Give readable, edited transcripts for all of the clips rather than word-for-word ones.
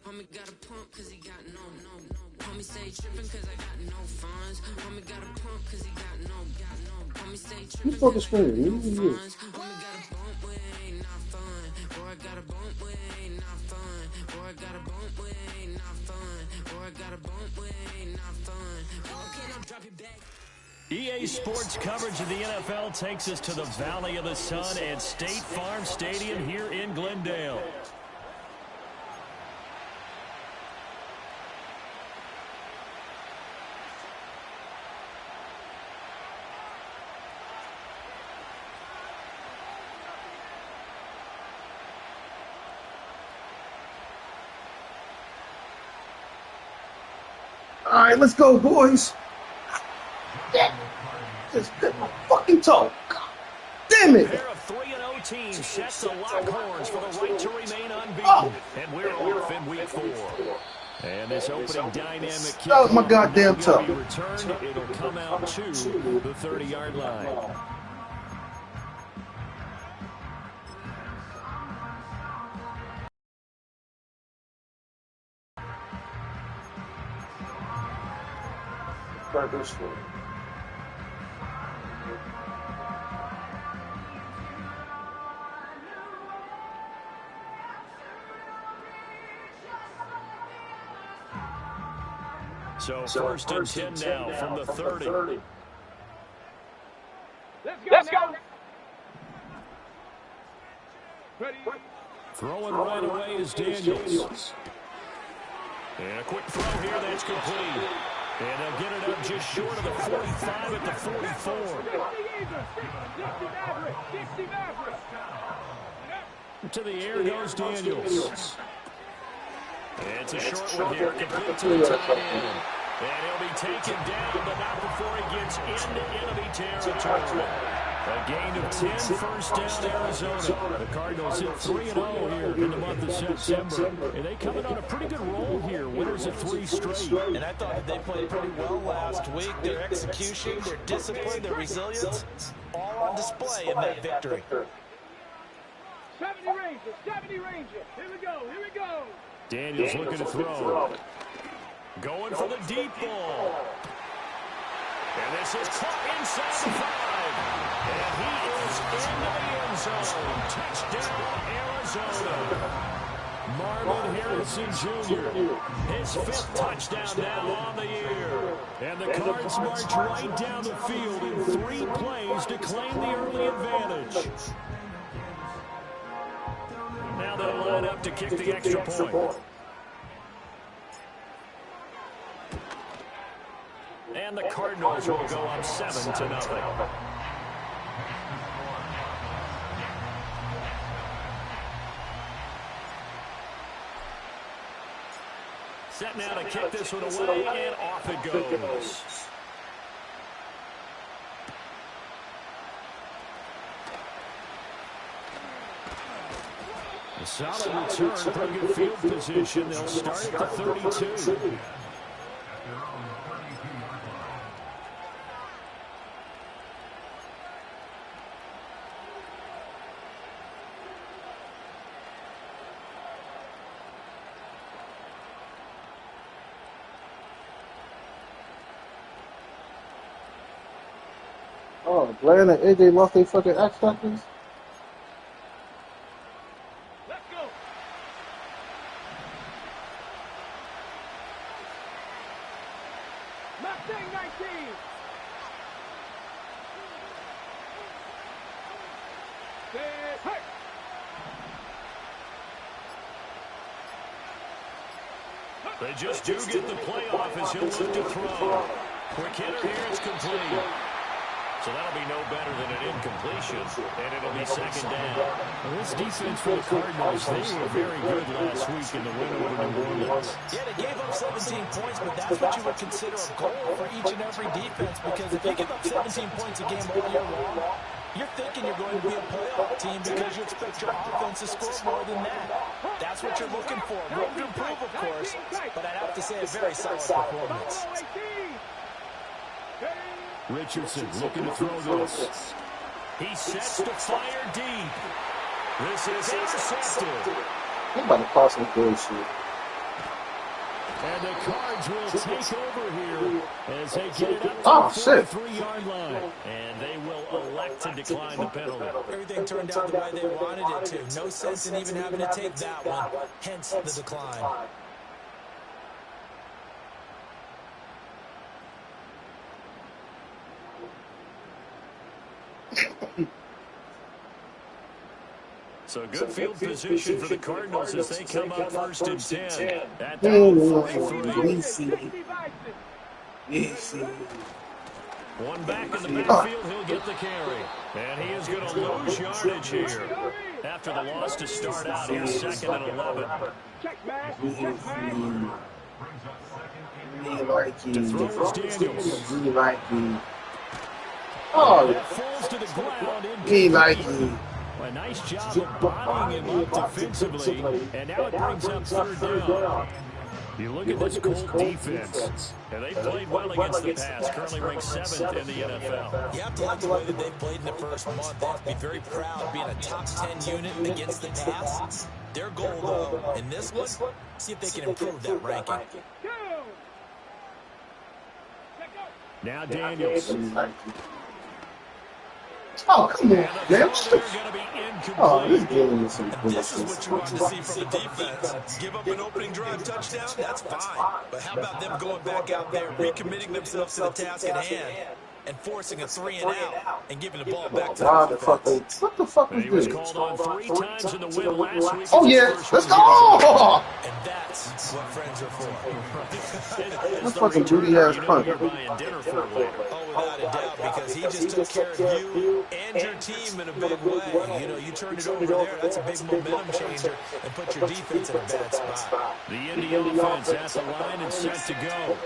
Homie got a pump cause he got no. Homie stay trippin' cause I got no funds. Homie got a pump cause he got no. Homie stay trippin' cause I got no funds. Homie got a bump with ain't not fun. Boy, I got a bump with ain't not fun. Boy, I got a bump with ain't not fun. Boy, I got a bump with ain't not fun. Okay, now drop your back. EA Sports coverage of the NFL takes us to the Valley of the Sun at State Farm Stadium here in Glendale. All right, let's go, boys. Just hit my fucking toe. God damn it. A pair of 3-0 teams set to lock horns for the right to remain unbeaten. And we're off in week 4. And this opening dynamic kick that was my goddamn toe. Returned, it'll come out to the 30-yard line. So first and 10 now from the 30. Let's go. Throwing right away is Daniels. And a quick throw here that's complete. And they'll get it up just short of the 45 at the 44. To the air goes Daniels. It's a short one here, complete to the tight end. And he'll be taken down, but not before he gets into enemy territory. A gain of 10, first down Arizona. The Cardinals hit 3-0 here in the month of September. And they come in on a pretty good roll here, winners of 3 straight. And I thought that they played pretty well last week. Their execution, their discipline, their resilience, all on display in that victory. 70 Rangers. Here we go. Daniels looking to throw. Going for the deep ball. And this is caught inside the 5. And he is into the end zone. Touchdown, Arizona. Marvin Harrison Jr. His 5th touchdown now on the year. And the Cards march right down the field in 3 plays to claim the early advantage. Now they'll line up to kick the extra point. And the Cardinals will go up 7-0. Set now to kick this one away, and off it goes. A solid return, pretty good field position. They'll start at the 32. Oh, Glenn and AJ lost their fucking X Factors? Let's go. Mustang 19. Hey. They just do get the playoff as he'll look to throw. Quick hitter here, it's complete. So that'll be no better than an incompletion, and it'll be second down. Well, this defense for the Cardinals, they were very good last week in the win over New Orleans. Yeah, they gave up 17 points, but that's what you would consider a goal for each and every defense, because if you give up 17 points a game all year long, you're thinking you're going to be a playoff team because you expect your offense to score more than that. That's what you're looking for. Room to improve, of course, but I'd have to say a very solid performance. Richardson looking to throw this. He sets to fire deep. This is intercepted. I'm about to call some bullshit. And the Cards will take over here as they get it up to the 43-yard line. And they will elect to decline the penalty. Everything turned out the way they wanted it to. No sense in even having to take that one. Hence the decline. So good field position for the Cardinals as they come up 1st and 10 at the 43. One back in the backfield, he'll get the carry. And he is going to lose yardage here after the loss to start out here, 2nd and 11. To throw is Daniels. That falls to the ground. A nice job of bodying him up defensively, and now it brings up 3rd down. You look at this Colt defense, and they played well against the pass, currently ranked 7th in the NFL. You have to like the way that they played in the first month. They have to be very proud of being a top 10 unit against the pass. Their goal, though, in this one, see if they can improve that ranking. Now Daniels. Oh, come on, man. Oh, this game is some This is bullshit. what you want to see from the defense. Give up an opening drive touchdown, that's fine. But how about them going back out there, recommitting themselves to the task at hand, and forcing a 3-and-out, and giving the ball back to What the the fuck? defense. What the fuck He is was this? called on 3 times in the win last week. Oh yeah, let's go! And that's what friends are for. That's fucking booty ass punt. You're buying dinner for later. Oh, without a doubt, because he just took care of you and your team in a big way. You know, you turn it over there, that's a big momentum changer, and put your defense in a bad spot. The Indy offense at the line and set to go.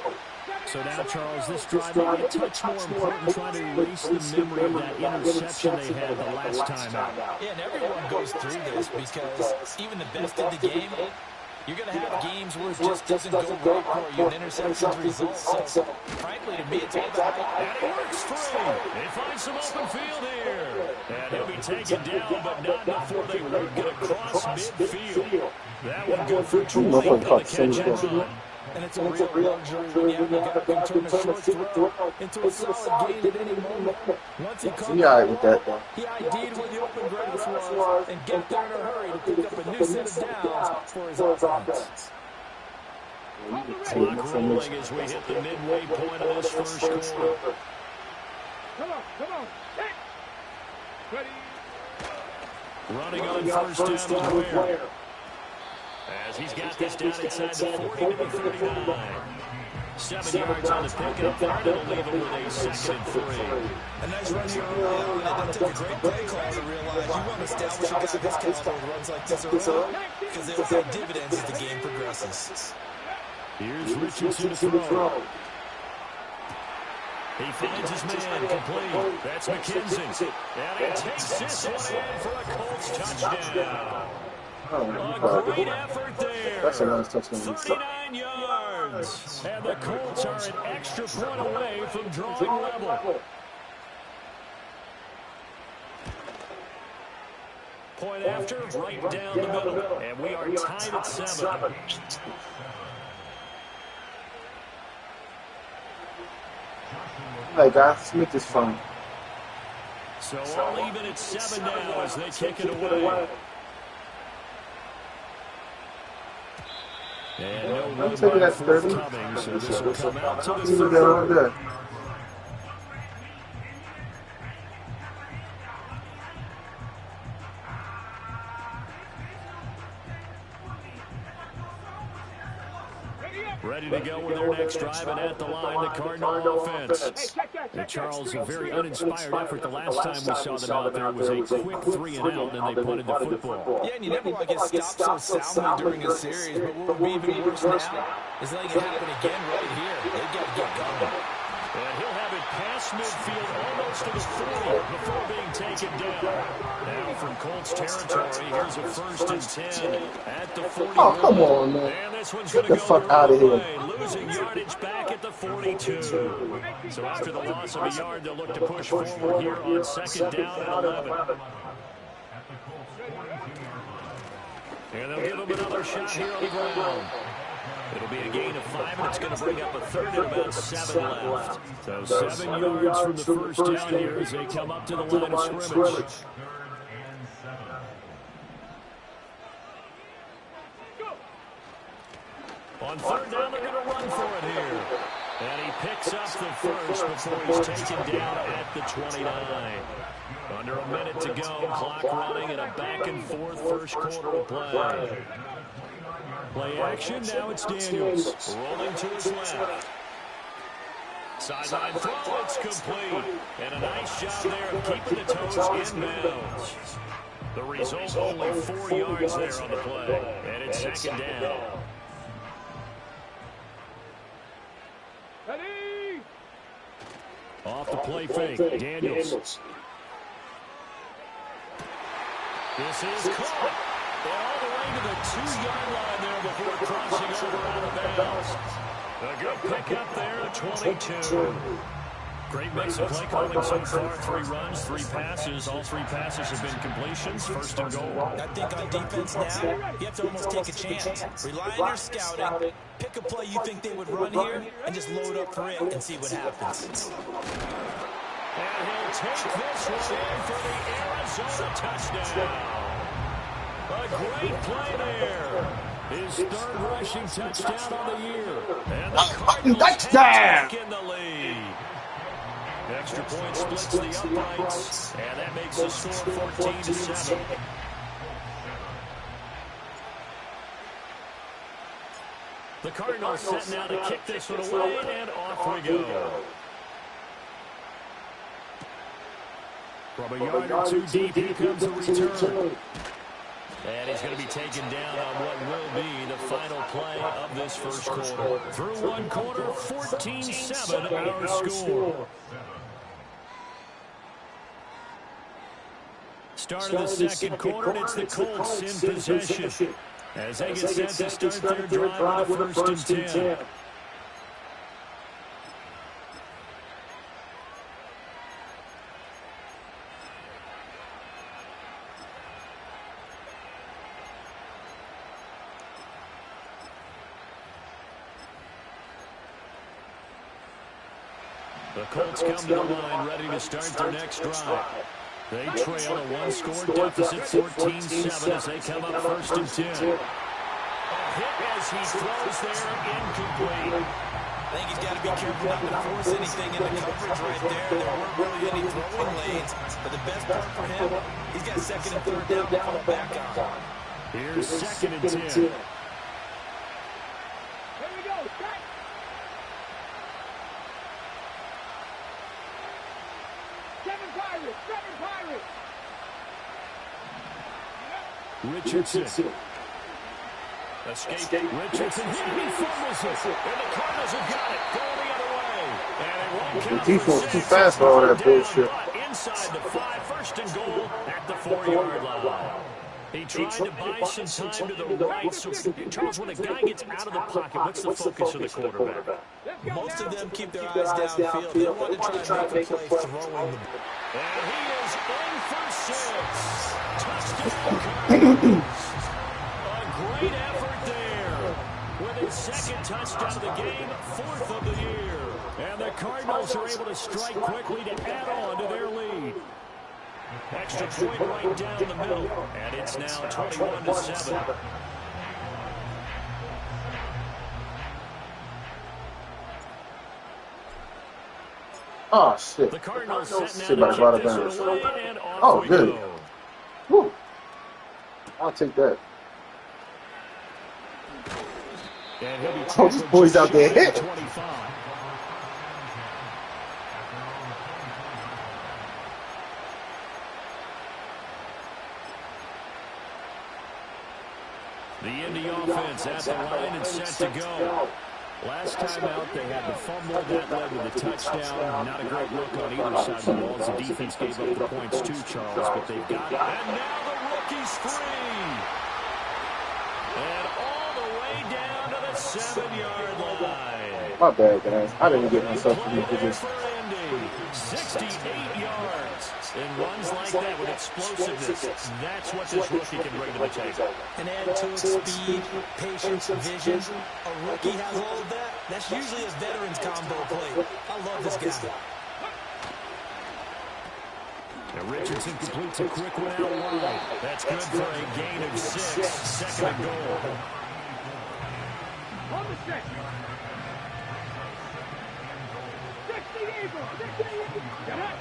So now, Charles, this drive maybe a touch more important, trying to erase the memory of that interception they had the last time out. Yeah, and everyone goes through this because even the best in the game, you're going to have games where it just doesn't go right for you, and interceptions result. So, frankly, to me, it's all about And it works free. They find some open field here. And he'll be taken down, but not before they work it across midfield. That one good for 20 on the catch and run. And it's a real luxury when you have a guy who can turn a short throw into a solid gain at any moment. Once he caught He alright with that though. he ID'd where the open grass was and get there in a hurry to pick up a new set of downs for his offense. Clock rolling as we hit the midway point of this first quarter. Come on. Hit. Ready. Running on first down to Ware. As he's got this down inside the 40 to the 39. 7 yards on the pick, and it'll leave him with a 2nd and 3. A nice run here early on. It doesn't take a great play call to realize you want to establish a guy this caliber with runs like this early because they will pay dividends as the game progresses. Here's Richardson to throw. He finds his man complete. That's McKenzie. And he takes this one in for a Colts touchdown. Oh, A great effort there. that's a nice touchdown. 39 yards. And the Colts are an extra point away from drawing level. Point after, right down the middle. And we are tied at 7. Hey guys, let's make this fun. So all even at 7 now as they kick it away. And no I'm run taking by that 30. forthcoming, so this will come out to the Leave it 30. there right there. Ready to go with their next drive, and at the line, the Cardinal offense. And Charles, a very uninspired effort. The last time we saw them out there was a quick 3-and-out, and they punted the football. Yeah, and you never want to get stopped so soundly during a series, but what would be even worse now is letting it happen again right here. They've got to get going. And he'll have it past midfield almost to the 40 before being taken down. Now from Colts territory, here's a 1st and 10 at the 41. Oh, come on, man. And this one's Get going the to go fuck out of here. way, losing yardage back at the 42. So after the loss of a yard, they'll look to push forward here on 2nd down and 11. And they'll give him another shot here on the ground. It'll be a gain of 5, and it's going to bring up a third and about 7 left. So 7 yards from the first down here as they come up to the line of scrimmage. On third down, they're going to run for it here. And he picks up the first before he's taken down at the 29. Under a minute to go, clock running, and a back-and-forth first quarter of play. Play action, now it's Daniels, rolling to his left. Sideline throw, it's complete. And a nice job there of keeping the toes inbounds. The result, only 4 yards there on the play. And it's second down. Ready? Off the play fake, Daniels. This is caught. And all the way to the 2-yard line there before crossing over out of bounds. A good pickup there at 22. Great mix of play calling so far. 3 runs, 3 passes. All 3 passes have been completions. First and goal. I think on defense now, you have to almost take a chance. Rely on your scouting. Pick a play you think they would run here and just load up for it and see what happens. And he'll take this one in for the Arizona touchdown. A great play there. His 3rd rushing touchdown on the year. And the Cardinals have taken the lead. Extra point splits the uprights. And that makes the score 14-7. The Cardinals set now to kick this one away, and off we go. From a yard or 2 deep, here comes the return. And he's going to be taken down on what will be the final play of this first quarter. Through 1 quarter, 14-7 our score. Start of the second quarter, and it's the Colts in possession as they get set to start their drive on the 1st and 10. The Colts come to the line ready to start their next drive. They trail a 1-score deficit, 14-7 as they come up 1st and 10. A hit as he throws there, incomplete. I think he's got to be careful not to force anything in the coverage right there. There weren't really any throwing lanes, but the best part for him, he's got 2nd and 3rd down to fall back on. Here's 2nd and 10. Richardson. Escape. Richardson. He fumbles it. And the Cardinals have got it. Going the other way. And it won't count. Defense too fast for all that bullshit. Inside the 5, 1st and goal at the 4-yard line. He tried to buy some time to the right. So, Charles, when a guy gets out of the pocket, what's the focus of the quarterback? Most of them keep their eyes downfield. They don't want to try to make a play throwing the ball. And he is in for 6. Touchdown Cardinals. A great effort there. With his 2nd touchdown of the game, 4th of the year. And the Cardinals are able to strike quickly to add on to their lead. Extra point right down the middle. And it's now 21-7. Oh, shit. The Cardinals set now to kick this away, and off we good. go. Whew. I'll take that. And he'll be Oh, this boy's out there hit. 25. The Indy offense at the line and set to go. Last time out, they had the fumble. That led to the touchdown. Not a great look on either side of the ball as the defense gave up the points too, Charles, but they've got it. And now the rookie's free. And all the way down to the 7-yard line. My bad, guys. I didn't get myself in the position. For Bundy, 68 yards. And runs like that with explosiveness. That's what this rookie can bring to the table. And add to it speed, patience, vision. A rookie has all of that. That's usually a veteran's combo play. I love this guy. Now Richardson completes a quick one out wide. That's good for a gain of 6. Second and goal. On the set. 60 Eagles. 60 Eagles. Get up.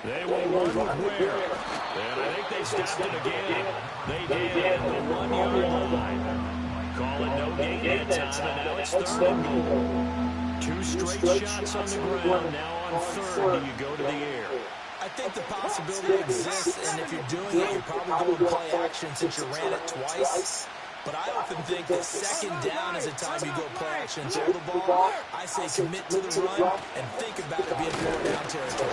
They will run with Ware. And I think they stopped it again. They did at the 1 yard line. Call it no gain that time, and now it's third and goal. 2 straight shots on the ground. Now on third, do you go to the air? I think the possibility exists, and if you're doing it, you're probably going play action since you ran it twice. But I often think that second down is the time you go play action and throw the ball. I say commit to the run and think about it being 4 down territory.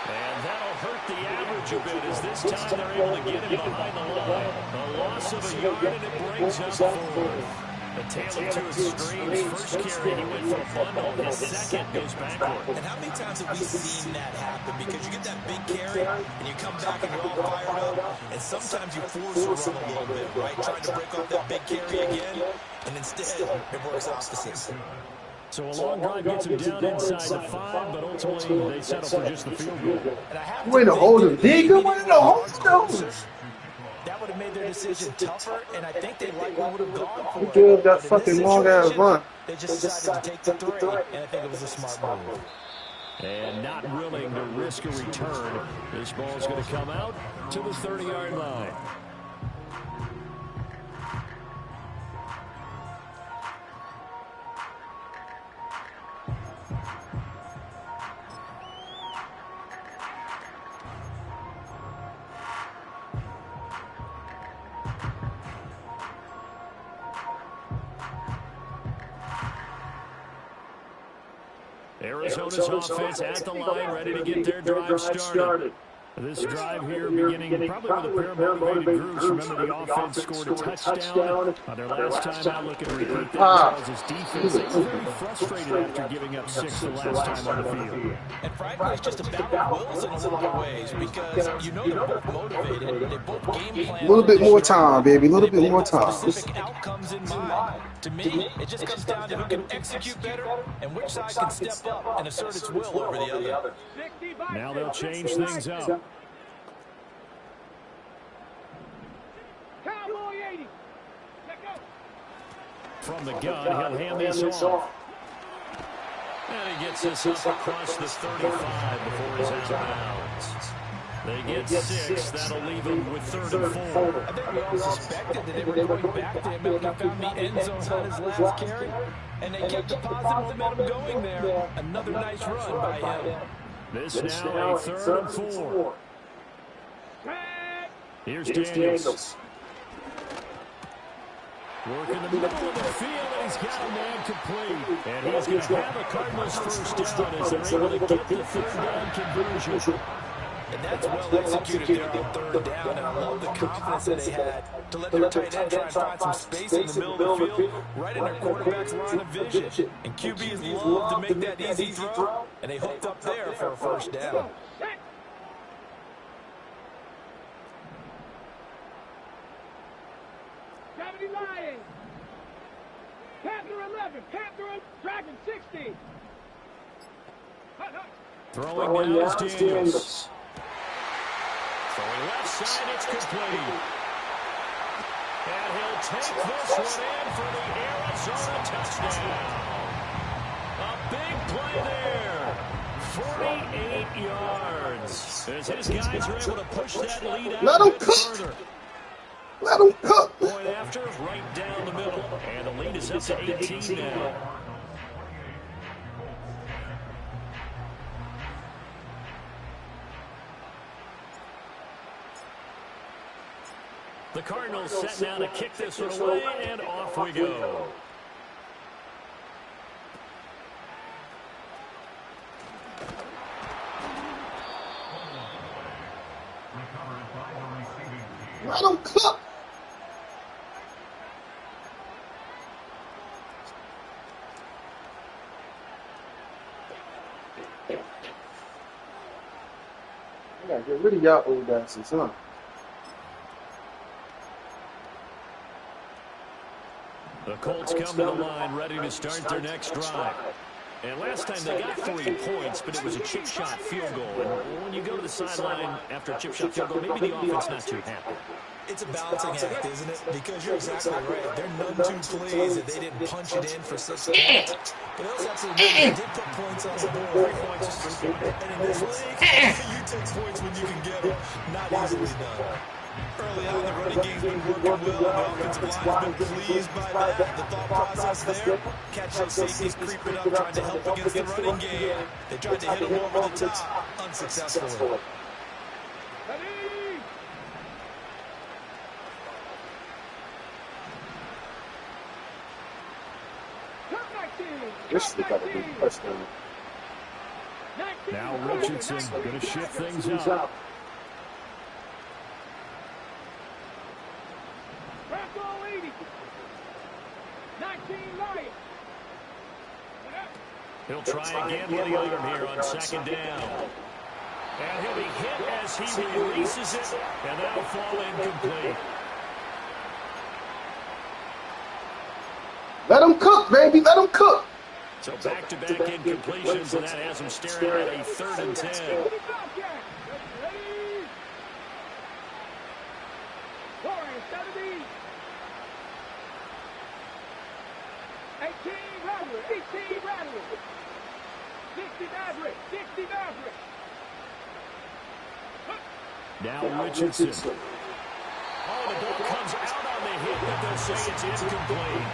And that'll hurt the average a bit as this time they're able to get him behind the line. A loss of a yard, and it brings up 4th. A tale of 2 extremes. First carry, he went for a bundle. His second goes backward. And how many times have we seen that happen? Because you get that big carry, and you come back and you're all fired up, and sometimes you force a run a little bit, right? Trying to break off that big carry again, and instead it works opposite. So a long drive gets him down inside the 5, but ultimately they settle for just the field goal. Way to hold him, Digga. Way to hold him. That would have made their decision tougher, and I think they likely would have gone for it. Give that fucking long ass run. They just decided to take the 3, and I think it was a smart move. And not willing to risk a return, this ball's going to come out to the 30-yard line. Arizona's offense at the line, ready to get their drive started. This drive here beginning probably with a pair of motivated groups. Remember, the offense scored a touchdown their last time out. Looking to repeat that as defense. They were very frustrated after giving up 6 the last time on the field. And frankly, it's just a battle of wills in a lot of ways because you know they're both motivated. They both game plan. A little bit more time, baby. A little bit more time. Specific outcomes in mind. To me, it just comes down to who can execute better and which side can step up and assert its will over the other. Now they'll change things up. From the gun, he'll hand this off. And he gets this up across the 35 before he's out of bounds. They get 6. That'll leave him with 3rd and 4. I think we all suspected that they were going back to him after he found the end zone on his last carry. And they kept the positive momentum going there. Another nice run by him. This now a 3rd and 4. Here's Daniels. Working the middle of the field, and he's got a man complete. And he's going to have a Cardinals first down as they're able to get the 3rd down conversion. And that's well executed there on 3rd down, and I love the confidence that they had to let their tight end try and find some space in the middle of the field, right in their quarterback's line of vision. And QBs love to make that easy throw, and they hooked up there for a first down. Lions. Panther 11. Panther Dragon 60. Throwing now is Daniels. Throwing left side, it's complete. And he'll take this one in for the Arizona touchdown. A big play there. 48 yards. As his guys are able to push that lead out. Let him cook. Let him cook. Point after, right down the middle. And the lead is up to 18 now. The Cardinals set now to kick this one away, and off we go. Let him cook. Yeah, get rid of y'all old asses, huh? The Colts come to the line ready to start their next drive. And last time they got 3 points, but it was a chip shot field goal. And when you go to the sideline after a chip shot field goal, maybe the offense not too happy. It's a balancing act, isn't it? Because you're exactly right. They're none too pleased that they didn't punch it in for 6 points. But they also have to remember they did put points on the board. 3 points is 3 points. And in this league, you take points when you can get them. Not easily done. Early on, the running game's been working well. The offensive line's been pleased by that. The thought process there, catch those safeties creeping up, trying to help against the running game. They tried to hit them over the top, unsuccessfully. This is got to be touchdown. Now Richardson going to shift things up. He'll try again with the arm here on 2nd down. And he'll be hit as he releases it, and that'll fall incomplete. Let him cook, baby. Let him cook. So back-to-back incompletions, and that has him staring at a 3rd and 10. Now Richardson. Oh, the ball comes out on the hit, but they'll say it's incomplete.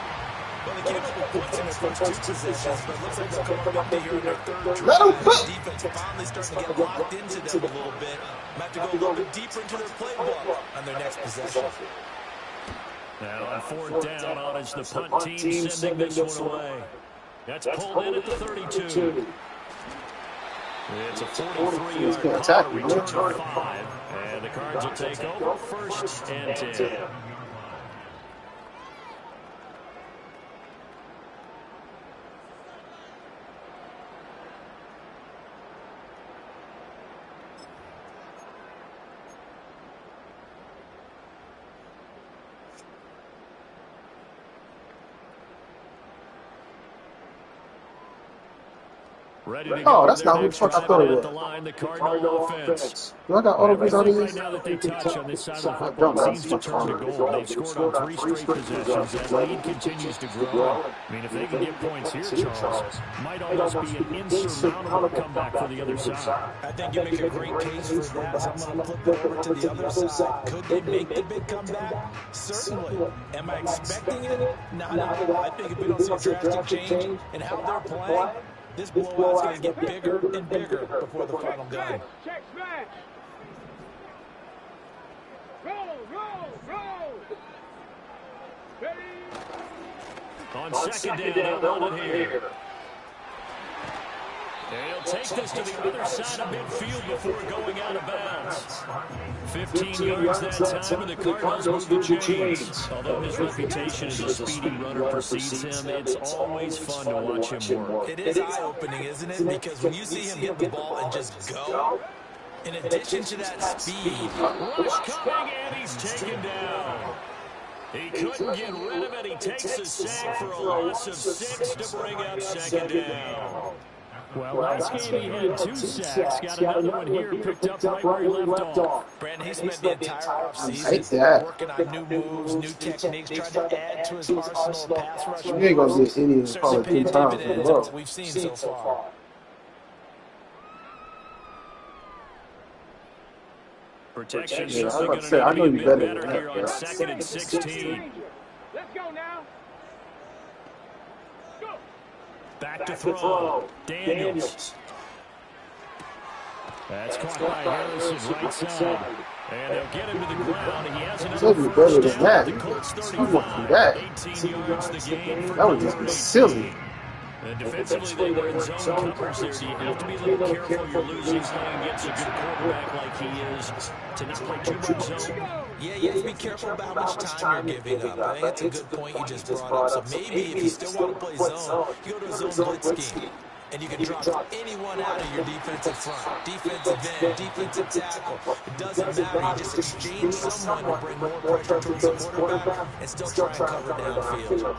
Well, they came up with points in their first 2 possessions, but it looks like they'll come up empty here in their 3rd drive. Let them cook. Defense finally starting to get locked into them a little bit. Might have to go a little bit deeper into their playbook on their next possession. Now on 4th down, on is the punt team sending this one away. That's pulled in at the 32. It's a 43-yard punt, return of 5. And the Cards will take over 1st and 10. Ready to go. Oh, that's not who the fuck I thought it was. The line, the Cardinal offense. Do I got auto plays on Right these? now that they touch on this side of the football seems to turn to gold. They've scored on 3 straight possessions. That lead continues to grow. I mean, if they can get points here, Charles, might almost be an insurmountable comeback for the other side. I think you make a great case for that. So I'm going to flip it over to the other side. Could they make the big comeback? Certainly. Am I expecting it? Not at all. I think if we don't see a drastic change in how they're playing, this blowout's going to get bigger and bigger before the final gun. Check smash. Roll. Ready. On 2nd down, they'll run it here. And he'll take this to the other side of midfield before going out of bounds. 15 yards that time, and the Cardinals move the chains. Although his reputation as a speedy runner precedes him, it's always fun to watch him work. It is eye-opening, isn't it? Because when you see him hit the ball and just go, in addition to that speed, Rush coming, and he's taken down. He couldn't get rid of it. He takes a sack for a loss of 6 to bring up 2nd down. Well, last game he had 2 sacks. Got another one here, picked up right where he left off. Brandon, he spent the entire offseason working on new moves, new techniques, trying to add to his arsenal of pass rush. You ain't gonna get any probably 3 times in a row. We've seen so far. Protection Yeah, I was certainly about going to say, I to know need you to be better better than here that, on bro. 2nd and 16. Let's go now. Go. Back to throw. Daniels. That's caught by Harrison right side. And they'll get him to the ground. He has another Should be better first than down. that. The Colts You want to do that. 18 yards the game for That would just be silly. And defensively, they were in zone covers there. So you have to be a little careful. You're losing playing against a good quarterback like he is to not play too much zone. Yeah, you have to be careful about how much time you're giving up. I think that's a good point you just brought up. So maybe if you still want to play zone, you go to a zone blitz scheme. and you can drop anyone out of your defensive front. Defensive end, defensive tackle. It doesn't matter. You just exchange someone to bring more pressure towards the quarterback and still try and cover downfield.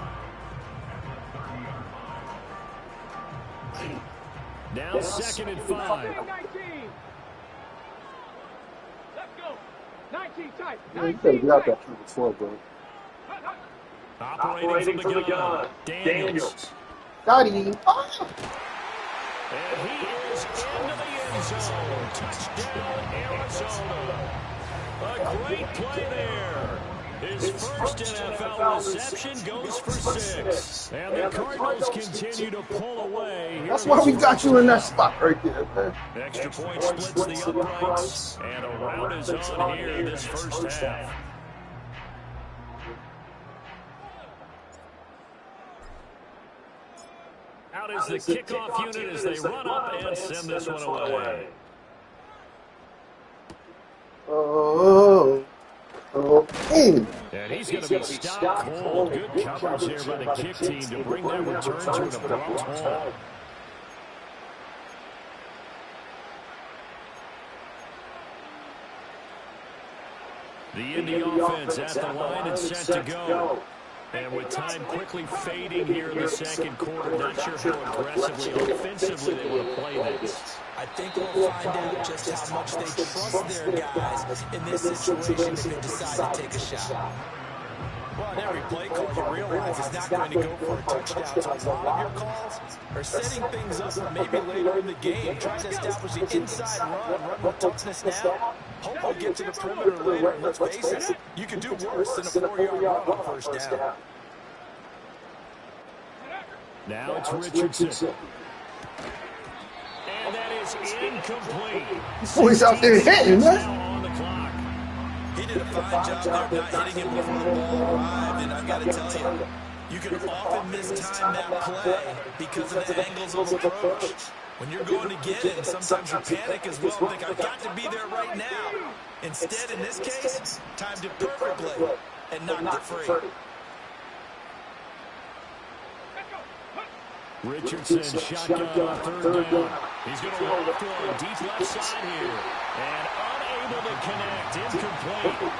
Now 2nd and 5. 19. Let's go. 19 tight. You better get out that through the floor, bro. Operating from the gun, Daniels. Got him. Oh. And he is into the end zone. Touchdown, Arizona. A great play there. His first NFL reception goes for 6. And the Cardinals continue to pull away. That's why we got you in that spot right there, man. Extra point splits the uprights. And a rout is on here this first half. Out is the kickoff unit as they run up and send this one away. Oh. And he's going to be stopped cold. Good coverage there by the kick team to bring that return to an abrupt halt. The Indy offense at the line and set to go. And with time quickly fading here in the second quarter, not sure how aggressively, offensively they want to play this. I think we'll find out just how much they trust their guys in this situation if they decide to take a shot. Well, in every play call, you realize it's not going to go for a touchdown. So a lot of your calls are setting things up for maybe later in the game, trying to establish the inside run with toughness now. Hopefully get to the perimeter later. And let's face it, you can do worse than a 4-yard run on first down. Now it's Richardson. And that is incomplete. Boys out there hitting, man. He did a fine job there of not hitting him before the ball arrived, and I've got to tell you, you can often mistime that play because of the angles of approach. When you're going to get it, and sometimes you panic as well, think, I've got to be there right now. Instead, in this case, timed it perfectly and knocked it free. Richardson, shotgun on 3rd down. He's going to look to a deep left side here. And unable to connect, incomplete.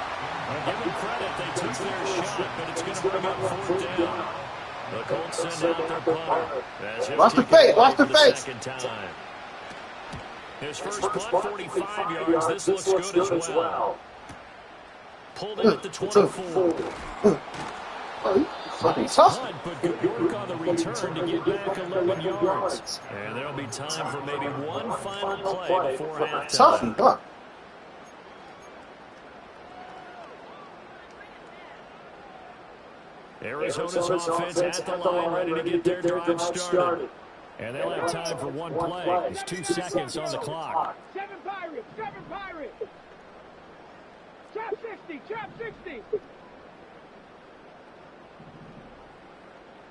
I'll give them credit, they took their shot, but it's going to bring up 4th down. The Colts send out their punter. Watch the face, watch the face. His first punt, 45 yards. This looks good as well. Pulled in at the 24. Fucking tough. But good work on the return to get back 11 yards. And there'll be time for maybe one final play before halftime. Tough, huh? Arizona's offense at the line, ready to get their drive started. And they'll have time for one play. There's 2 seconds on the clock. 7 Pirates, 7 Pirates. Trap 60, trap 60.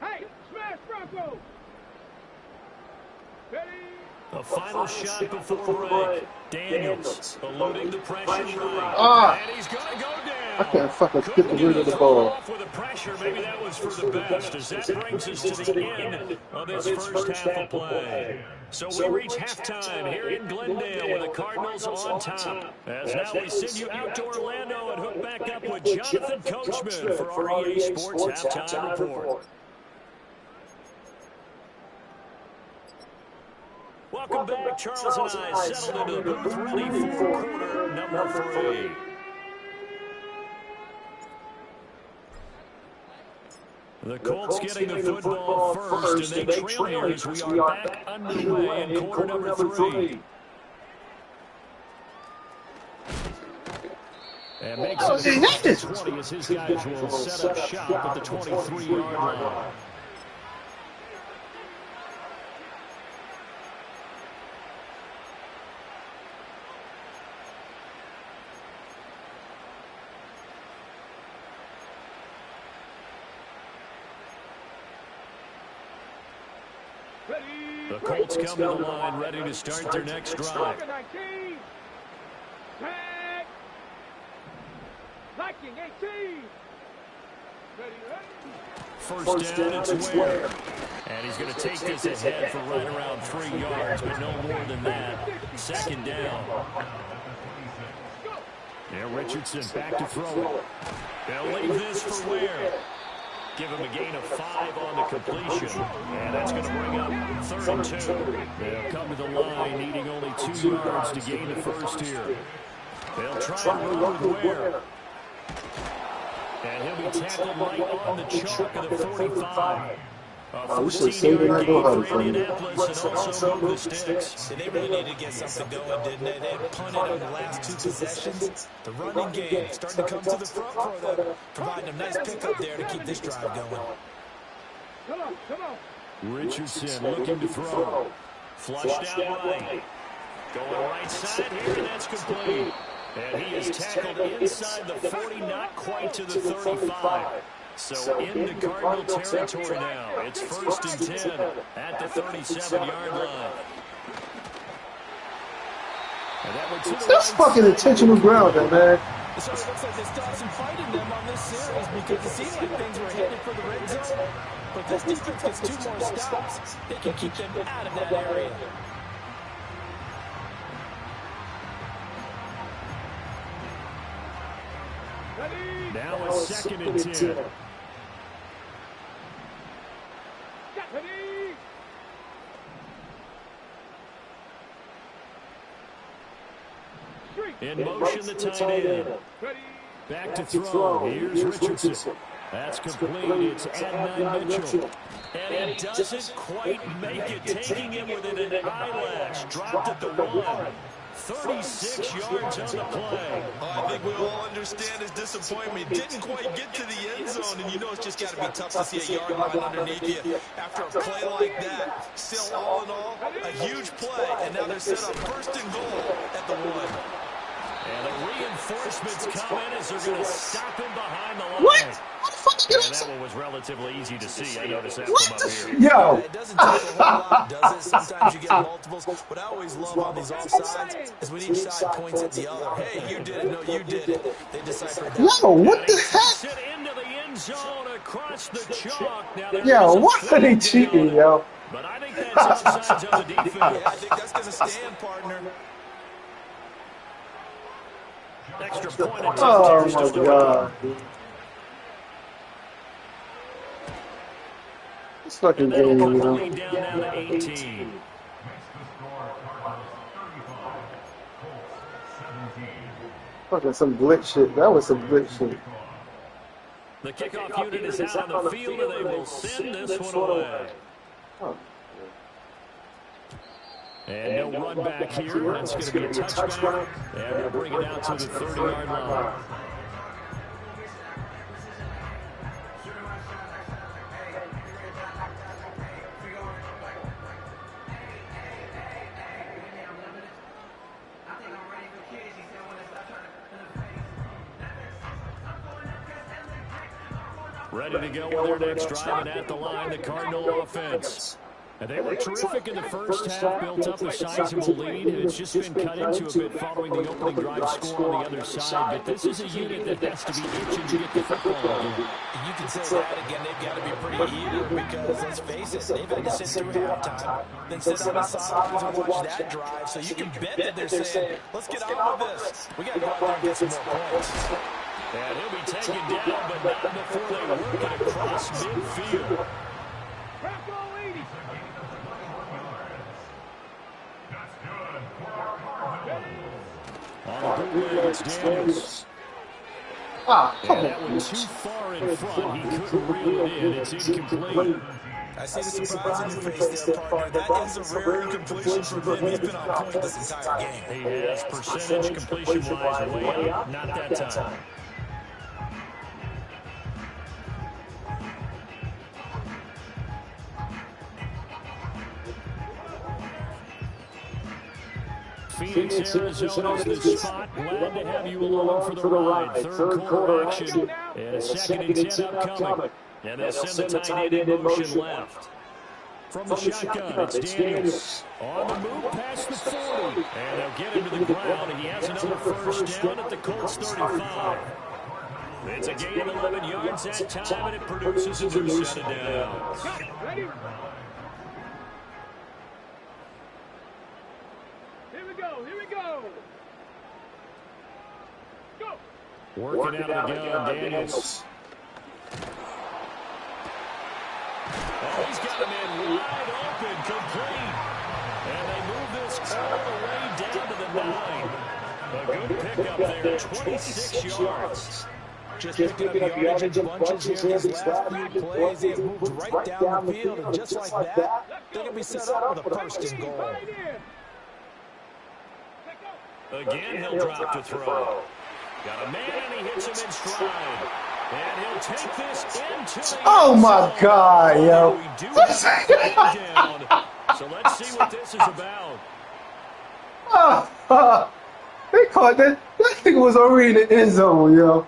Hey, smash Bronco. Ready? A final shot before break. Daniels eluding the pressure right. And he's going to go down. I can't fucking get the rid of the ball. Off with the pressure. Maybe that was for the best, as that brings us to the end of this first half of play. So we reach halftime here in Glendale with the Cardinals on top. As now we send you out to Orlando and hook back up with Jonathan Coachman for our EA Sports Halftime Report. Welcome back. Charles and I settled into the booth ready for quarter number 3. The Colts getting the football first, and they trail here as we are back underway in quarter number 3. And makes it 20 as his guys will set up shop at the 23-yard line. The Colts come to the line, ready to start their next drive. First down, it's Ware. And he's going to take this ahead for right around 3 yards, but no more than that. Second down. Now Richardson back to throw it. They'll leave this for Ware. Give him a gain of 5 on the completion. And that's going to bring up 32. They'll come to the line, needing only 2 yards to gain the first here. They'll try and run with Ware. And he'll be tackled right on the chalk of the 45. A 14-yard gain for Indianapolis and also move the sticks. And they really needed to get something going, didn't they? They had punted on the last 2 possessions. The running game starting to come to the front for them, providing a nice pickup there to keep this drive going. Come on, come on. Richardson looking to throw. Flushed out right. Going right side here, and that's complete. And he is tackled inside the 40, not quite to the 35. So into Cardinal territory now. It's 1st and 10 at the 37-yard line. And that one to the That's right fucking side. intentional grounding, man. So it looks like they still have some fight in them on this series because it seemed like things were headed for the red zone. But this defense gets 2 more stops. They can keep them out of that area. Now it's 2nd and 10. In motion, the tight end. Back to throw. Here's Richardson. That's complete. It's Adnan Mitchell. And he doesn't quite make it, taking him within an eyelash. Dropped at the 1. 36 yards on the play. Oh, I think we all understand his disappointment. Didn't quite get to the end zone, and you know it's just got to be tough to see a yard line underneath you after a play like that. Still, all in all, a huge play, and now they're set up 1st and goal at the 1. And the reinforcements come in as they're going to stop him behind the line. What? And that one was relatively easy to see. I noticed that from up here. Yo. It doesn't take a whole lot, does it? Sometimes you get multiples. What I always love on these offsides is when each side points at the other. Hey, you did it. No, you did it. They deciphered that. Yo, what the heck? Sit into the end zone across the chalk. Now, there Yo, is a what are they flag cheating, on it, yo? But I think that's offsides on the defense. Yeah, I think that's going to stand, partner. Extra point attempt. Oh here, my still god. This fucking And that'll game, put you the know. lead down now to 18. Fucking some blitz shit. That was some blitz shit. The kickoff unit is out on the field, and they will send this one away. Oh. And no run back here. That's going to be a touchback. And we'll bring it out to the 30-yard line. Ready to go with their next drive, and at the line, the Cardinal offense. And they were terrific in the first half, built up a sizable lead, and it's just been cut into a bit following the opening drive score on the other side. But this is a unit that has to be itching to get the football again. You can say that again. They've got to be pretty eager because, let's face it, they've had to sit through halftime, then sit on the sidelines and watch that drive. So you can bet that they're saying, let's get on with this. We got to go out there and get some more points. And he'll be taken down, but not before they work it across midfield. On the bootleg, it's Daniels. Ah, come And that on. one too far in front. He couldn't reel it in. It's incomplete. I see the surprise in your face there, partner. That is a rare incompletion for him. He's been on point this entire game. He has percentage completion-wise way up. Not that time. Phoenix, Arizona's the spot. Glad to have you along for the ride. Third quarter action. And a 2nd and 10 upcoming. And they'll send the tight end in motion left. From the shotgun, it's Daniels. On the move past the 40. And they'll get him to the ground. And he has another first down at the Colts 35. It's a gain of 11 yards that time, and it produces a new set of downs. we go. Here we go. Go. Working out of the gun, Daniels. Oh, he's got him in wide open, complete. And they move this all the way down to the 9. A good pickup there, 26 yards. Just picking up yardage in bunches here these last few plays. They've moved right down the field, and just like that, they're going to be set up with a first and goal. Again, he'll drop to throw. Got a man, and he hits him in stride. And he'll take this into the Oh my God, yo. We do have a down. So let's see what this is about. They caught that. That thing was already in the end zone, yo.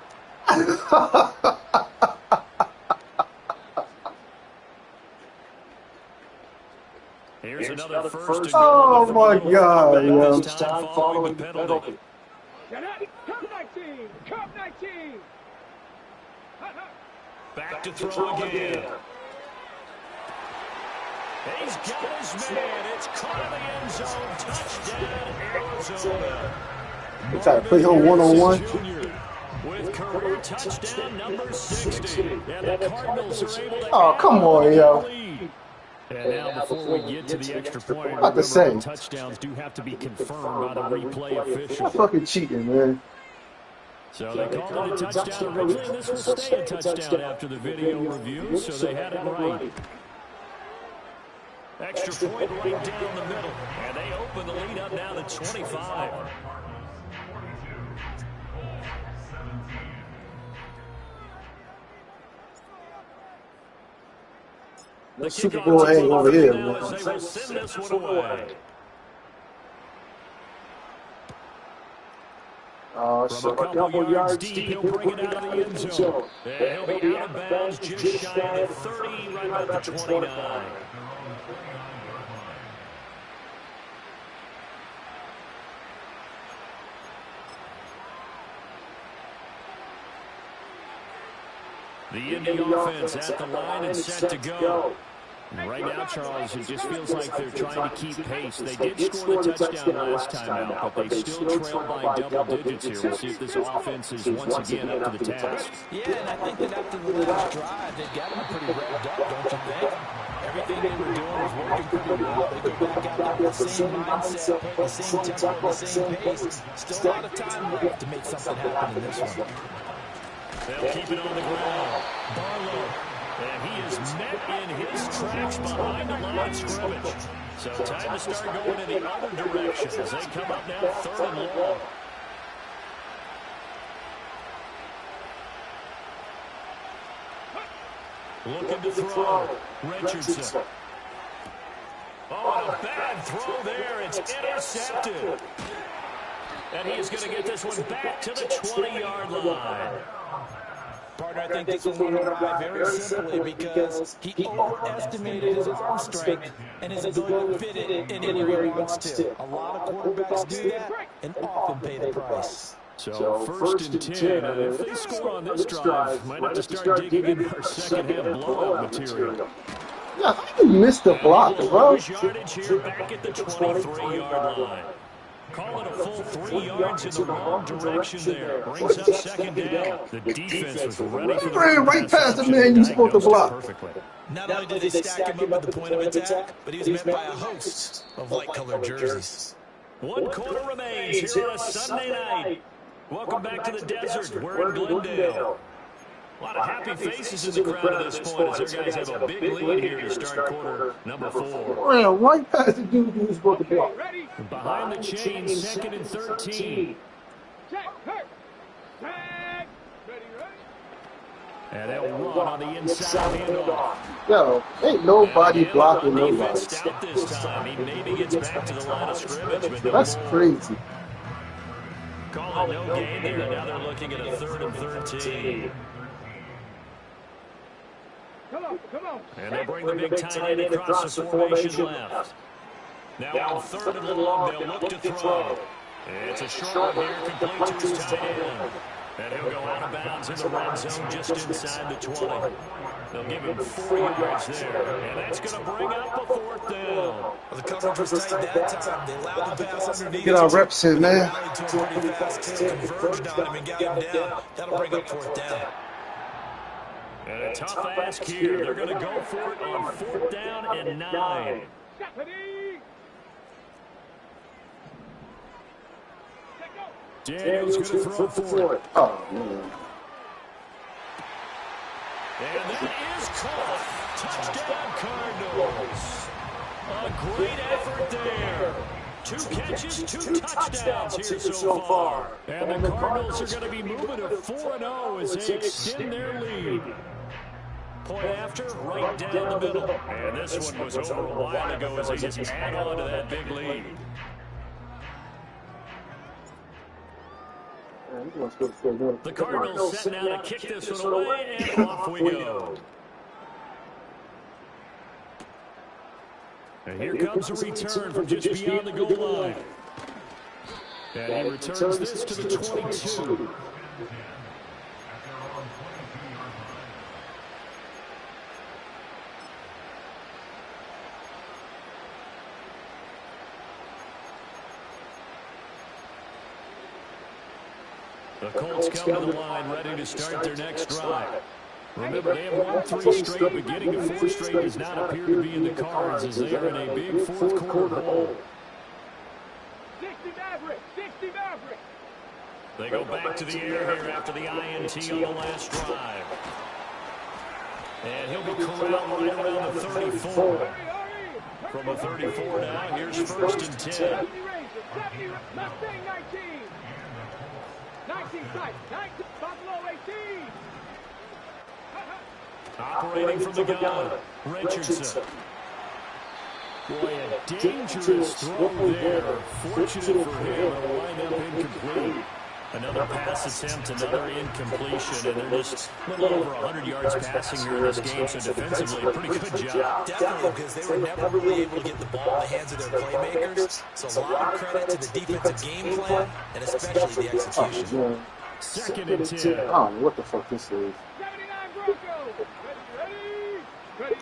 Here's another first and Oh goal. my God, yo. This time following the penalty. Cup 19. Cup 19. Back to throw again. He's got his man. It's caught in the end zone. Touchdown, Arizona. They try to play him one-on-one. With career touchdown number 60. And the Cardinals are able to Oh, come on, yo. lead. And now before we get to the extra point, About to say. remember, touchdowns do have to be confirmed by the replay official. That's fucking cheating, man. So they called it a touchdown originally, and this will stay a touchdown after the video review, so they had it right. Extra point right down the middle, and they open the lead up now to 25. The Super Bowl hang over here, man. They will send this one away. From a couple yards deep, he'll bring it out of the end zone. And he'll be out of bounds just shy of 30, right about the 29. The Indy offense at the line and set to go. Right now, Charles, it just feels like they're trying to keep pace. They did score the touchdown last time out, but they still trail by double digits here. We'll see if this offense is once again up to the task. Yeah, and I think that after the last drive, they got them pretty revved up, don't you think? Everything they were doing was working pretty well. They go back out there with the same mindset, the same tempo, the same pace. Still a lot of time left to make something happen in this one. They'll keep it on the ground. Barlow. And he is met in his tracks behind the line of scrimmage. So time to start going in the other direction as they come up now 3rd and long. Looking to throw. Richardson. Oh, and a bad throw there. It's intercepted. And he is going to get this one back to the 20-yard line. Partner, I think this was going to arrive very simply because he overestimated his arm strength and his ability to fit it in anywhere he wants to. A lot of quarterbacks do that and often pay the price. So first and 10, and if they score on this drive, might have to start digging into our second-half blowout material. Yeah, how you missed the block, bro? Yardage here back at the 23-yard line. Call it a full 3 yards in the wrong direction there. Brings up second down. The defense was ready for the ran right past the man you supposed to block. Not only did they stack him up at the point of attack, but he was met by a host of light-colored jerseys. 1 quarter remains here on a Sunday night. Welcome back to the desert. We're in Glendale. A lot of happy faces in the crowd at this point as their guys have a big lead here to start quarter number 4. Ran right past the dude who was supposed to block. Behind the chains, 2nd and 13. And they'll run on the inside handoff. Yo, ain't nobody blocking nobody. Stout this time. He maybe gets back to the line of scrimmage, but That's crazy. call it no gain there. Now they're looking at a 3rd and 13. Come on. And they bring the big tight end across the formation left. Now on 3rd and long, they'll look to throw. It's a short one here, complete to his tight end. And he'll go out of bounds in the red zone just inside the 20. They'll give him 4 yards there. And that's going to bring up a 4th down. Well, the coverage was tight that time. They allowed the pass underneath. Get our reps in, man. Rallied to him pretty fast, too. Converged on him and got him down. That'll bring up 4th down. And a tough ask here. They're going to go for it on 4th down and 9. Daniel's going to throw for it. Oh, man. And that is caught. Touchdown, Cardinals. A great effort there. 2 catches, 2 touchdowns here so far. And the Cardinals are going to be moving to 4-0 as they extend their lead. Point after, right down the middle. And this one was over a while ago as they just add on to that big lead. The Cardinals set now to kick this one away, and off we go. And here comes a return from just beyond the goal line. And he returns this to the 22. The Colts come to the line ready to start their next drive. Remember, they have won 3 straight, but getting to 4 straight does not appear to be in the cards as they are in a big 4th quarter hole. 60 Maverick, 60 Maverick. They go back to the air here after the INT on the last drive. And he'll be corralled right around the 34. From a 34 now, here's 1st and 10. 70 Mustang 19. 19 sight, 19, Buffalo 18. Operating from the gun, Richardson. Boy, a dangerous throw there. Fortunate for him, it'll wind up incomplete. Another pass attempt, another incompletion, and they're just a little over 100 yards passing here in this game, so defensively, a pretty good job. Definitely, because they were never really able to get the ball in the hands of their playmakers. So a lot of credit to the defensive game plan, and especially the execution. 2nd and 10. Oh, what the fuck this is? 79 Broncos. Ready.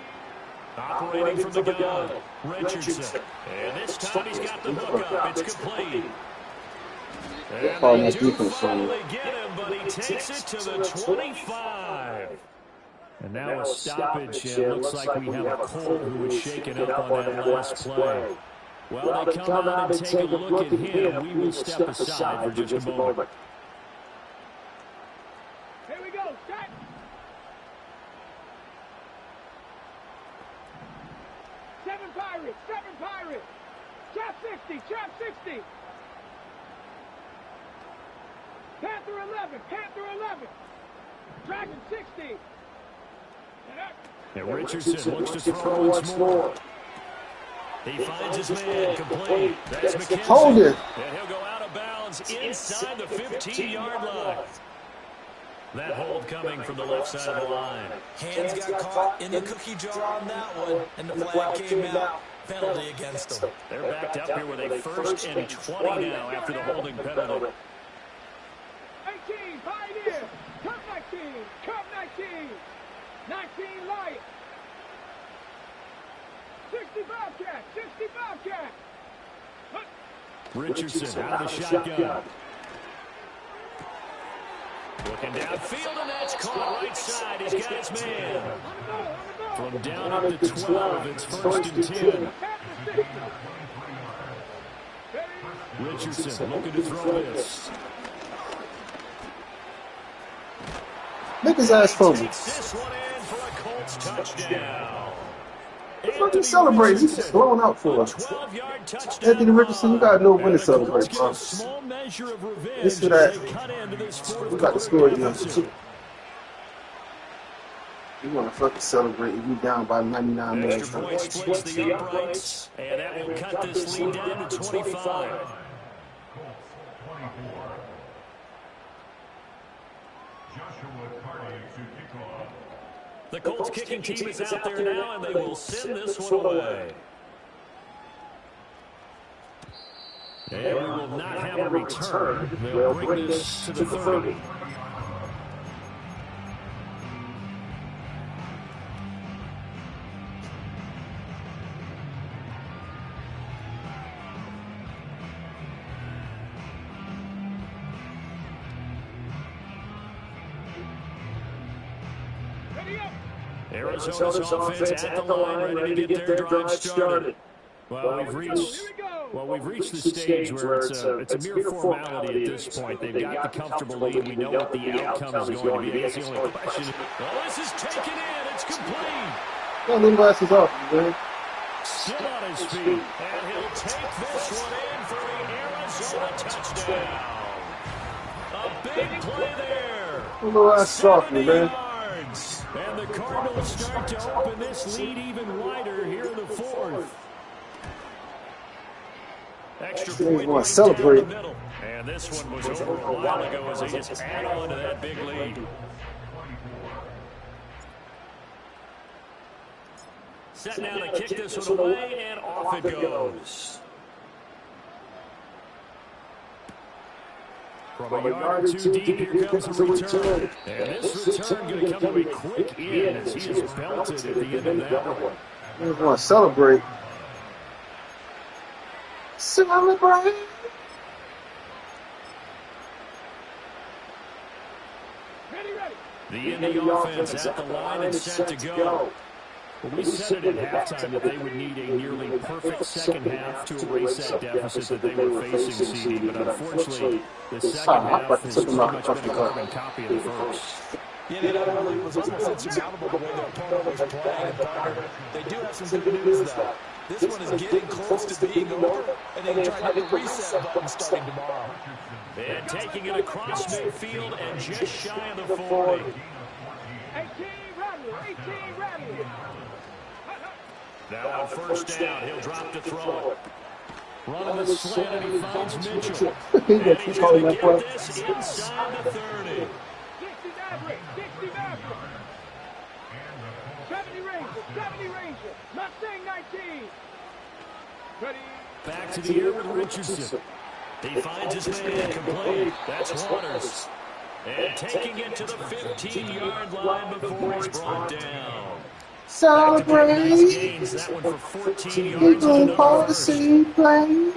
Operating from the gun, Richardson. And this time he's got the hook up. It's complete. And they do finally get him, but he takes it to the 25. And now a stoppage. It looks like we have a Cole who was shaken up on that last play. Well, they come out and take a look at him. We will step aside for just a moment. Here we go, set. Seven Pirates. Trap 60. Panther 11. Dragon 60. And Richardson looks to throw once more. He finds his man, complete. That's McKenzie. Hold it. And he'll go out of bounds inside the 15-yard line. That hold coming from the left side of the line. Hands got caught in the cookie jar on that one, and the flag came out. Penalty against them. They're backed up here with a 1st and 20 now after the holding penalty. 18, Pioneer. Cup 19. 19, Light. 60 Bobcat. Richardson out of the shotgun. Looking downfield, and that's caught right side. He's got his man. From down up to 12, it's 1st and 10. Richardson looking to throw this. Make his ass fumble. Takes this one in for a Colts touchdown. Fucking celebrate. He's just blowing out for us. 12-yard touchdown. Anthony Richardson, you gotta know when to celebrate, bro. Small measure of revenge. This to that. They cut into this We got to score again. deficit. You want to fucking celebrate and you down by 99 Extra minutes. point splits the uprights, and that will cut this lead down to 25. The Colts kicking team is out there now, and they will send this one away. And we will not have a return. They'll bring this to the 30. Arizona's offense at the line, ready to get their drive started. Well, we've reached the stage where it's a mere formality at this point. They've got the comfortable lead. We know what the outcome is going to be. That's the only question. Well, this is taken in. It's complete. Yeah, leave glasses off, man. Still on his feet, and he'll take this one in for the Arizona touchdown. A big play there. Leave the glasses off, man. Yards. And the Cardinals start to open this lead even wider here in the fourth. Extra point want to celebrate. down the middle. And this one was over a while ago as they just add on to that big lead. Set now to kick this one away, and off it goes. From a yard or two deep, here comes the return. And this return going to come to a quick in as he is belted at the end of that one. We want to celebrate. Celebrate. The Indy offense at the line and set to go. Well, we said it at halftime that they would need a nearly perfect second half to erase that deficit that they were facing, CD. But unfortunately, the second half has pretty much been a carbon copy of the first. Yeah, it was almost insurmountable the way the opponent was playing. And they do have some good news, though. This one is getting close to being over, and they try to hit the reset button starting tomorrow. And taking it across midfield and just shy of the 40. 18 Radley. Now on first down, he'll drop to throw it. Running the slant, and he finds Mitchell. And he's going to get this inside the 30. 60 Maverick. 70 Ranger. Mustang 19. Ready. Back to the air with Richardson. He finds his man complete. That's Waters. And taking it to the 15-yard line before he's brought down. Celebrate. Nice gains. That one for 14 yards. People policy play.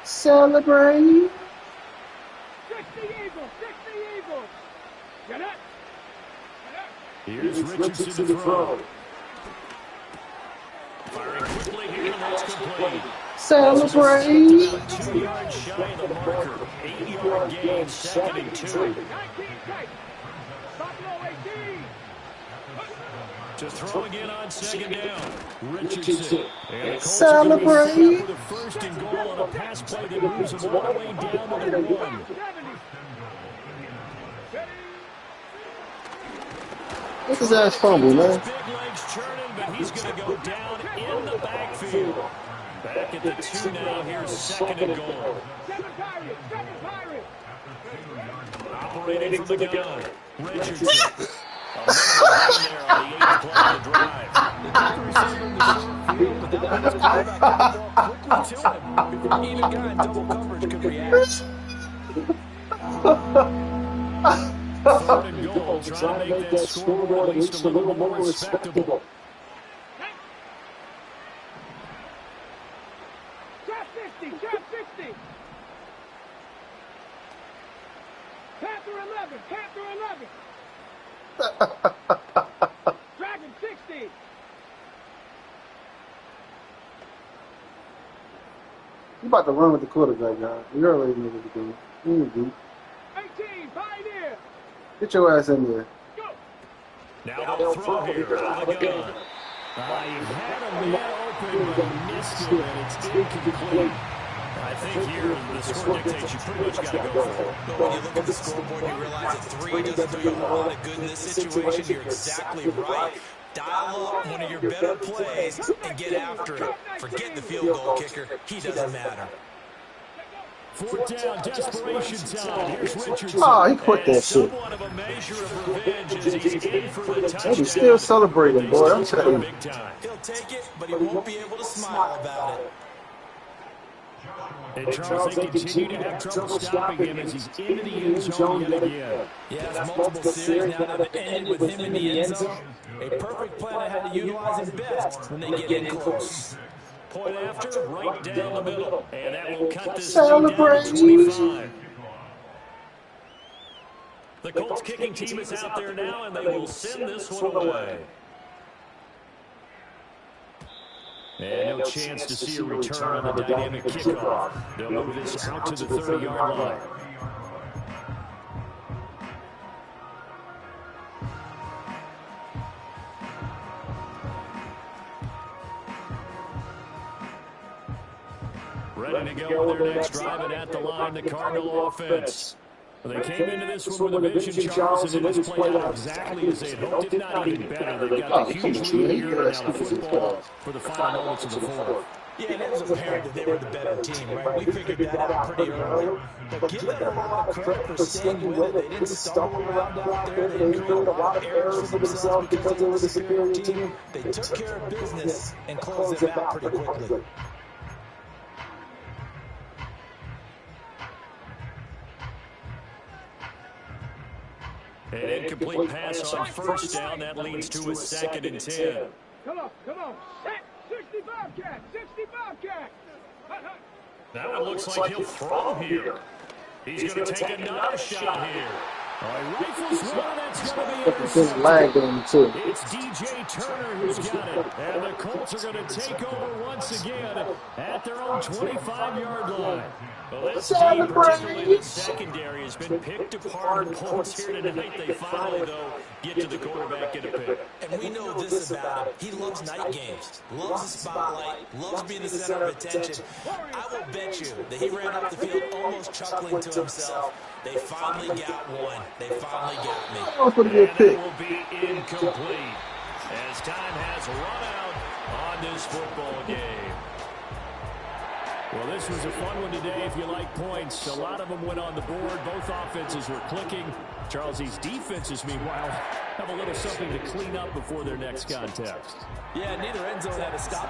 Celebrate. 60 Eagles. Get up. Here's Richardson to throw. Firing quickly here, and that's complete. Celebrate. 2 yards shy of the marker. 8-yard gain, second and 2. 19 tight. Buffalo 18. To throw again on second down. Richardson. And the Colts Celebrate. are going to be set up with a first and goal on a pass play that moves them all the way down to the 1. 70. Look at his ass fumble, man. Big legs churning, but he's going to go down in the backfield. Back at the 2 now. Here's second and goal. 7 Pirates. Operating from the gun. Richardson. A minute there on the 8th play of the drive. But that one was quarterback got the ball quickly to him before either guy in double coverage could react. Third and goal, trying to make that scoreboard at least a little more respectable. Trap 60. Panther 11. Dragon 60. You about to run with the quarterback, guy. You're already know what you're doing. 18 Pioneer. Get your ass in there. Go. Now they'll throw here out of the gun. He had a man open, but he missed it, and it's incomplete. I think here the score dictates you pretty much got to go for it. But when you look at the scoreboard, you realize that 3 doesn't do you a whole lot of good in this situation. You're exactly right. Dial up one of your better plays and get after it. Forget the field goal kicker. He doesn't matter. Fourth down, desperation time. Here's Richardson. Oh, he quit that shit. Somewhat of a measure of revenge as he's in for the touchdown. And he's still celebrating, boy. I'm telling you. Big time. He'll take it, but he won't be able to smile about it. And Charles, they continue to have trouble stopping him as he's into the end zone yet again. Yeah, multiple series now that have ended with him in the end zone. A perfect plan on how to utilize him best when they get in close. Point after, right down the middle. And that will cut this Celebrate. thing down to 25. The Colts kicking team is out there now, and they will send this one away. And no chance to see a return on the dynamic kickoff. They'll move this out to the 30-yard line. Ready to go with their next drive, and at the line, the Cardinal offense. They came into this one with a vision, Charles, and it has played out exactly as they had hoped, if not even better. They've got the huge lead here, and now the football for the final moments of the fourth. Yeah, and it was apparent that they were the better team, right? We figured that out pretty early. But give them a lot of credit for staying with it. They didn't stumble around out there. They didn't create a lot of errors for themselves because they were the superior team. They took care of business and closed it out pretty quickly. An incomplete pass on first down. That leads to a 2nd and 10. Come on. Set. 65 cat. 65 cat. That one looks like he'll throw here. He's going to take another shot here. Rifles one, that's going to be intercepted. It's D.J. Turner who's got it. And the Colts are going to take over once again at their own 25-yard line. Well, this team, particularly the secondary, has been picked apart in points here tonight. They finally, though, get to the quarterback in a pick. And we know this about him. He loves night games, loves the spotlight, loves being the center of attention. I will bet you that he ran up the field almost chuckling to himself. They finally got one. They finally got me. And it will be incomplete as time has run out on this football game. Well, this was a fun one today if you like points. A lot of them went on the board. Both offenses were clicking. Charles, these defenses, meanwhile, have a little something to clean up before their next contest. Yeah, neither end zone had a stop